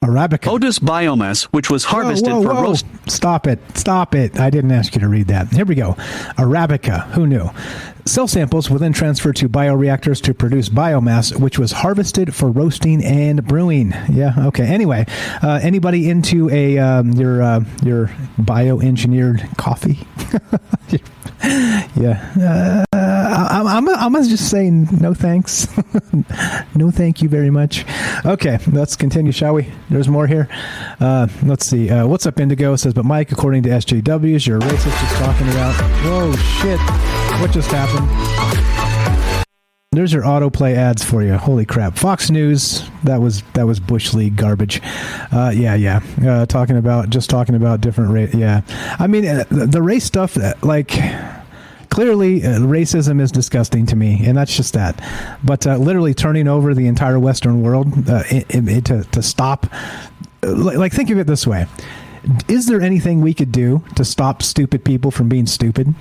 Arabica. Odous biomass, which was harvested for roast. Stop it. I didn't ask you to read that. Here we go. Arabica. Who knew? Cell samples were then transferred to bioreactors to produce biomass, which was harvested for roasting and brewing. Yeah, okay. Anyway, anybody into your bioengineered coffee? Yeah. I'm just saying no thanks. No thank you very much. Okay, let's continue, shall we? There's more here. Let's see. What's up, Indigo? Says, but Mike, according to SJWs, you're a racist just talking about... Whoa, shit. What just happened? There's your autoplay ads for you. Holy crap. Fox News. That was Bush League garbage. Yeah. Talking about different race. Yeah. I mean, the race stuff, clearly, racism is disgusting to me, and that's just that. But literally turning over the entire Western world to stop, think of it this way. Is there anything we could do to stop stupid people from being stupid?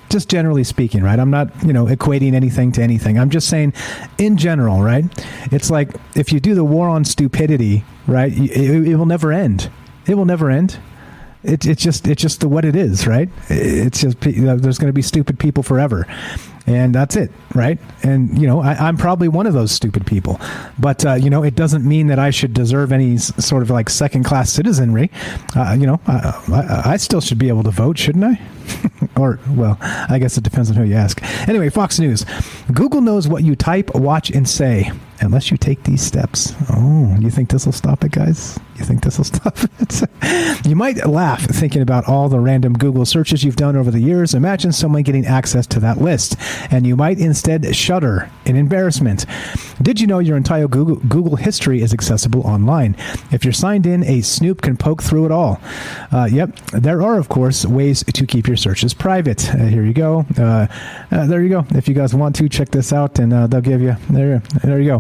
Just generally speaking, right? I'm not, equating anything to anything. I'm just saying in general, right? It's like if you do the war on stupidity, right, it will never end. It will never end. It's just what it is, right? It's just there's going to be stupid people forever, and that's it, right? And I'm probably one of those stupid people, but it doesn't mean that I should deserve any sort of second-class citizenry. I still should be able to vote, shouldn't I? Or, well, I guess it depends on who you ask. Anyway, Fox News. Google knows what you type, watch, and say, unless you take these steps. Oh, you think this will stop it, guys? You think this will stop it? You might laugh thinking about all the random Google searches you've done over the years. Imagine someone getting access to that list, and you might instead shudder in embarrassment. Did you know your entire Google history is accessible online? If you're signed in, a snoop can poke through it all. Yep, there are, of course, ways to keep your searches private. Here you go. There you go. If you guys want to, check this out, and they'll give you... There you go.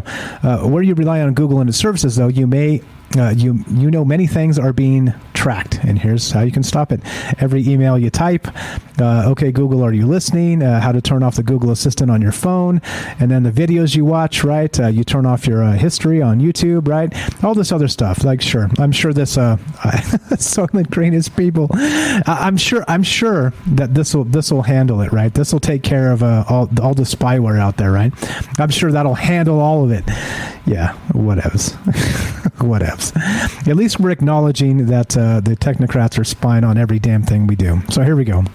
Where you rely on Google and its services, though, you may... many things are being tracked, and here's how you can stop it. Every email you type, okay, Google, are you listening? How to turn off the Google Assistant on your phone, and then the videos you watch, right? You turn off your history on YouTube, right? All this other stuff. I'm sure this Soylent Green is people. I'm sure that this will handle it, right? This will take care of all the spyware out there, right? I'm sure that'll handle all of it. Yeah, whatevs. Whatevs. At least we're acknowledging that the technocrats are spying on every damn thing we do. So here we go.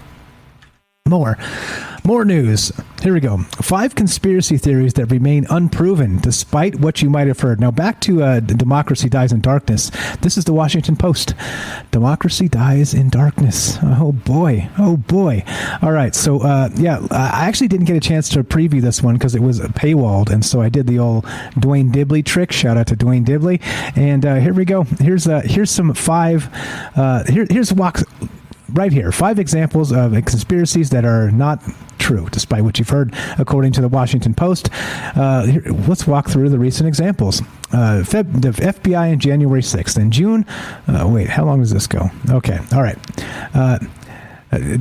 More news. Here we go. 5 conspiracy theories that remain unproven despite what you might have heard. Now back to Democracy Dies in Darkness. This is the Washington Post. Democracy dies in darkness. Oh boy. All right. So I actually didn't get a chance to preview this one because it was paywalled, and so I did the old Dwayne Dibley trick. Shout out to Dwayne Dibley. And here we go. Here's some 5. Here's walks. Right here, 5 examples of conspiracies that are not true, despite what you've heard, according to the Washington Post. Let's walk through the recent examples. The FBI on January 6th. In June, wait, how long does this go? Okay, all right.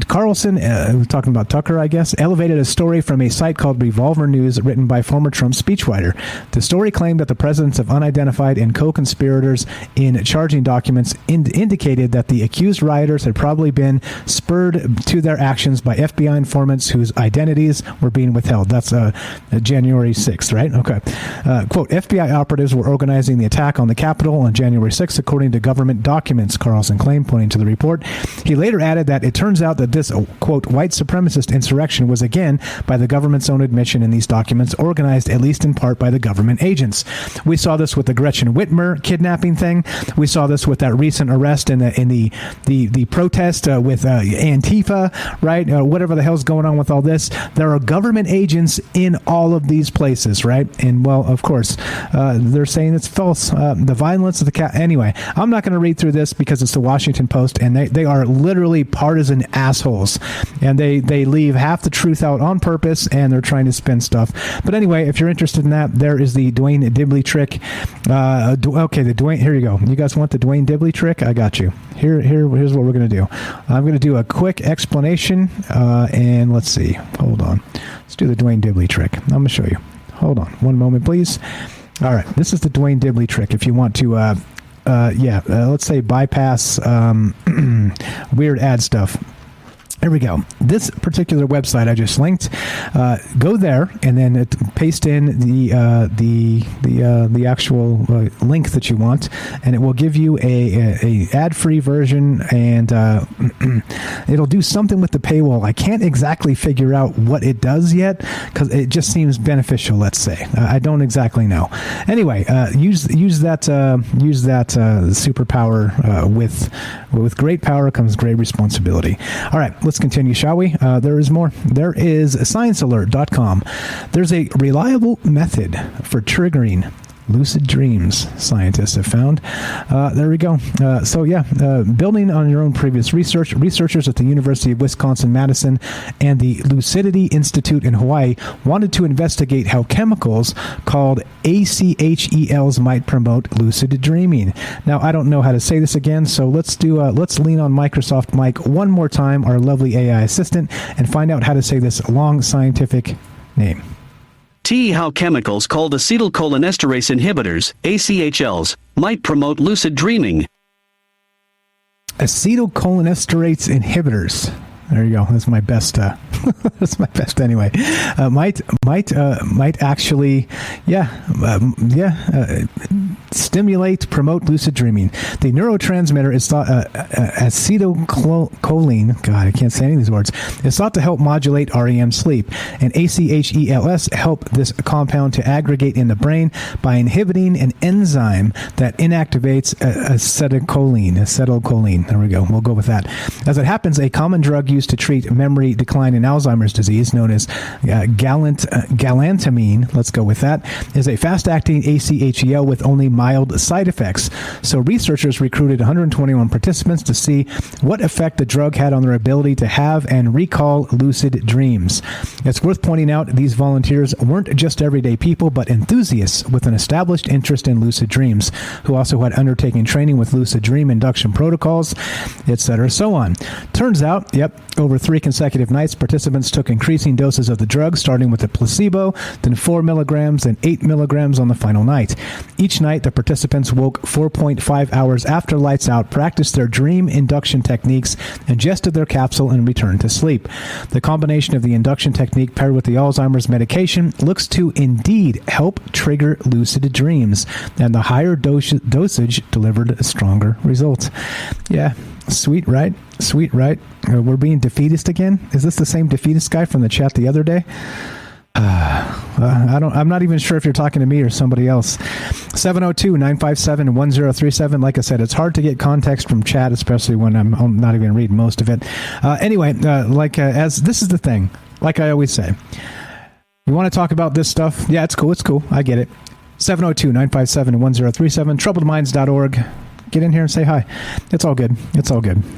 Carlson, we're talking about Tucker, I guess, elevated a story from a site called Revolver News written by former Trump speechwriter. The story claimed that the presence of unidentified and co-conspirators in charging documents indicated that the accused rioters had probably been spurred to their actions by FBI informants whose identities were being withheld. That's January 6th, right? Okay. Quote, FBI operatives were organizing the attack on the Capitol on January 6th, according to government documents, Carlson claimed, pointing to the report. He later added that it turns out that this, quote, white supremacist insurrection was again, by the government's own admission in these documents, organized at least in part by the government agents. We saw this with the Gretchen Whitmer kidnapping thing. We saw this with that recent arrest in the protest with Antifa, right? Whatever the hell's going on with all this. There are government agents in all of these places, right? And, well, of course, they're saying it's false. The violence of the anyway, I'm not going to read through this because it's the Washington Post, and they are literally partisan assholes, and they leave half the truth out on purpose, and they're trying to spin stuff. But anyway, if you're interested in that, there is the Dwayne Dibley trick. Okay, the Dwayne, here you go. You guys want the Dwayne Dibley trick? I got you. Here's what we're going to do. I'm going to do a quick explanation, and let's see. Hold on. Let's do the Dwayne Dibley trick. I'm going to show you. Hold on. One moment, please. All right. This is the Dwayne Dibley trick. If you want to let's say bypass weird ad stuff. Here we go. This particular website I just linked. Go there and then paste in the actual link that you want, and it will give you a ad-free version, and it'll do something with the paywall. I can't exactly figure out what it does yet because it just seems beneficial. Let's say I don't exactly know. Anyway, use that superpower. With great power comes great responsibility. All right. Let's continue, shall we? There is more. There is sciencealert.com. There's a reliable method for triggering lucid dreams, scientists have found. There we go. Building on your own previous research, researchers at the University of Wisconsin-Madison and the Lucidity Institute in Hawaii wanted to investigate how chemicals called ACHELs might promote lucid dreaming. Now, I don't know how to say this again, so let's lean on Microsoft Mike one more time, our lovely AI assistant, and find out how to say this long scientific name. How chemicals called acetylcholinesterase inhibitors, ACHLs, might promote lucid dreaming. Acetylcholinesterase inhibitors. There you go. That's my best. That's my best anyway. Might actually, stimulate, promote lucid dreaming. The neurotransmitter is thought acetylcholine. God, I can't say any of these words. It's thought to help modulate REM sleep, and ACHELs help this compound to aggregate in the brain by inhibiting an enzyme that inactivates acetylcholine. There we go. We'll go with that. As it happens, a common drug used to treat memory decline in Alzheimer's disease, known as galantamine, let's go with that, is a fast-acting ACHEL with only mild side effects. So researchers recruited 121 participants to see what effect the drug had on their ability to have and recall lucid dreams. It's worth pointing out these volunteers weren't just everyday people, but enthusiasts with an established interest in lucid dreams, who also had undertaken training with lucid dream induction protocols, etc. so on. Turns out, over 3 consecutive nights, participants took increasing doses of the drug, starting with a placebo, then 4 milligrams, and 8 milligrams on the final night. Each night, the participants woke 4.5 hours after lights out, practiced their dream induction techniques, ingested their capsule, and returned to sleep. The combination of the induction technique paired with the Alzheimer's medication looks to indeed help trigger lucid dreams, and the higher dosage delivered stronger results. Yeah. Sweet, right? Sweet, right? We're being defeatist again? Is this the same defeatist guy from the chat the other day? I'm not even sure if you're talking to me or somebody else. 702-957-1037. Like I said, it's hard to get context from chat, especially when I'm not even reading most of it. As this is the thing, like I always say, you want to talk about this stuff? Yeah, it's cool. I get it. 702-957-1037, troubledminds.org. Get in here and say hi. It's all good.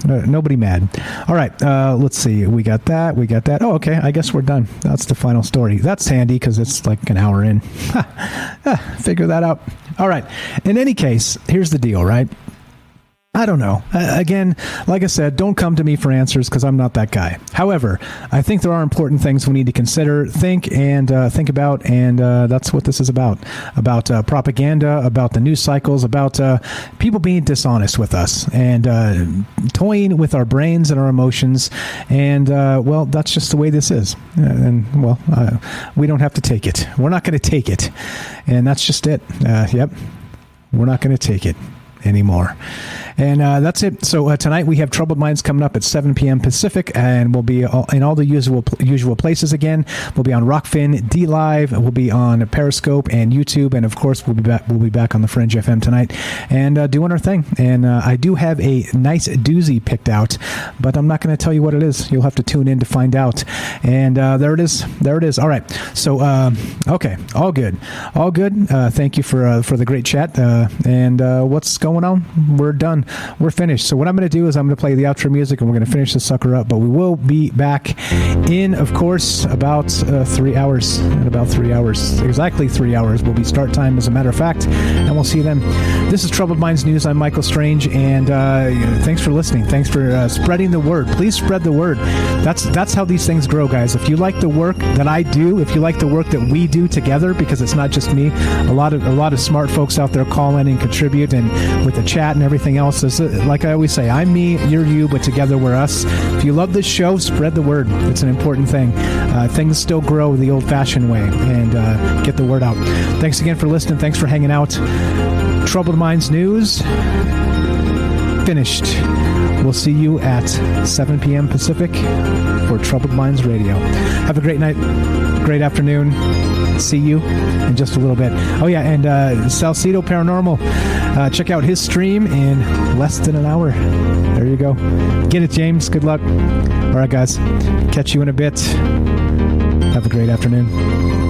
Nobody mad. All right. Let's see. We got that. Oh, okay. I guess we're done. That's the final story. That's handy because it's like an hour in. Figure that out. All right. In any case, here's the deal, right? I don't know. Again, like I said, don't come to me for answers because I'm not that guy. However, I think there are important things we need to consider, think about, and that's what this is about propaganda, about the news cycles, about people being dishonest with us and toying with our brains and our emotions, and that's just the way this is. We don't have to take it. We're not going to take it, and that's just it. We're not going to take it anymore. And that's it. So tonight we have Troubled Minds coming up at 7 p.m. Pacific, and we'll be in all the usual places again. We'll be on Rockfin, D-Live, we'll be on Periscope and YouTube, and of course we'll be back on the Fringe FM tonight and doing our thing. And I do have a nice doozy picked out, but I'm not going to tell you what it is. You'll have to tune in to find out. And there it is. All right. So okay, all good. Thank you for the great chat. And what's going on? We're done. we're finished. So what I'm going to do is I'm going to play the outro music, and we're going to finish this sucker up. But we will be back in, of course, about 3 hours. In about 3 hours. Exactly 3 hours will be start time, as a matter of fact. And we'll see you then. This is Troubled Minds News. I'm Michael Strange, and thanks for listening. Thanks for spreading the word. Please spread the word. That's how these things grow, guys. If you like the work that I do, if you like the work that we do together, because it's not just me, a lot of smart folks out there call in and contribute, and with the chat and everything else. Like I always say, I'm me, you're you, but together we're us. If you love this show, spread the word. It's an important thing. Things still grow the old-fashioned way, and get the word out. Thanks again for listening. Thanks for hanging out. Troubled Minds News finished. We'll see you at 7 p.m. Pacific for Troubled Minds Radio. Have a great night, great afternoon. See you in just a little bit. Oh yeah, and Salcedo Paranormal, check out his stream in less than an hour. There you go. Get it, James. Good luck. All right, guys. Catch you in a bit. Have a great afternoon.